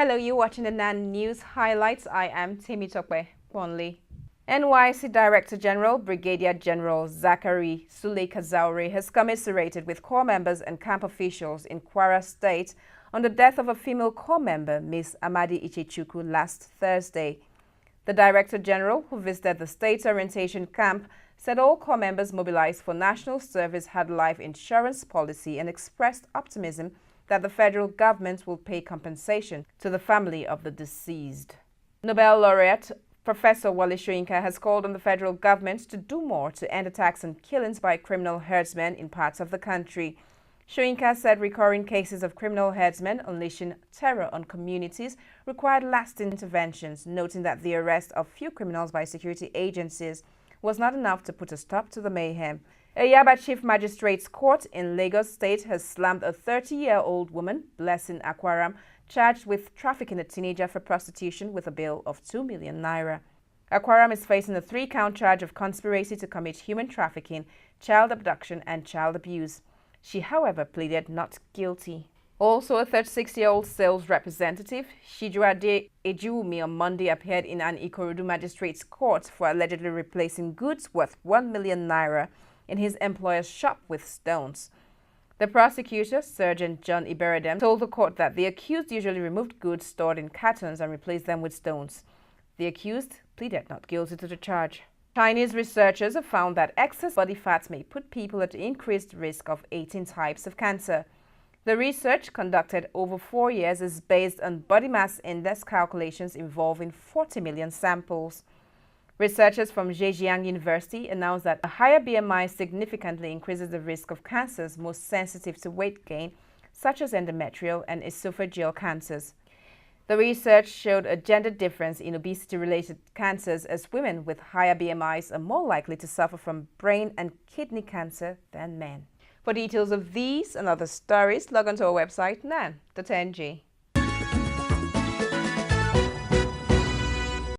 Hello, you're watching the NAN News Highlights. I am Temitope Bonley. NYC Director General Brigadier General Zachary Sulekazaure has commiserated with corps members and camp officials in Kwara State on the death of a female corps member, Miss Amadi Ichechukwu, last Thursday. The Director General, who visited the state's orientation camp, said all corps members mobilized for national service had life insurance policy and expressed optimism that the federal government will pay compensation to the family of the deceased. Nobel laureate Professor Wale Soyinka has called on the federal government to do more to end attacks and killings by criminal herdsmen in parts of the country. Soyinka said recurring cases of criminal herdsmen unleashing terror on communities required lasting interventions, noting that the arrest of few criminals by security agencies was not enough to put a stop to the mayhem. A Yaba Chief Magistrate's Court in Lagos State has slammed a 30-year-old woman, Blessing Akwaram, charged with trafficking a teenager for prostitution with a bail of 2 million naira. Akwaram is facing a 3-count charge of conspiracy to commit human trafficking, child abduction, and child abuse. She, however, pleaded not guilty. Also, a 36-year-old sales representative, Shijuade Ejuwumi, on Monday appeared in an Ikorodu Magistrate's Court for allegedly replacing goods worth 1 million naira in his employer's shop with stones. The prosecutor, Sergeant John Iberedem, told the court that the accused usually removed goods stored in cartons and replaced them with stones. The accused pleaded not guilty to the charge. Chinese researchers have found that excess body fat may put people at increased risk of 18 types of cancer. The research, conducted over 4 years, is based on body mass index calculations involving 40 million samples. Researchers from Zhejiang University announced that a higher BMI significantly increases the risk of cancers most sensitive to weight gain, such as endometrial and esophageal cancers. The research showed a gender difference in obesity-related cancers, as women with higher BMIs are more likely to suffer from brain and kidney cancer than men. For details of these and other stories, log on to our website, nan.ng.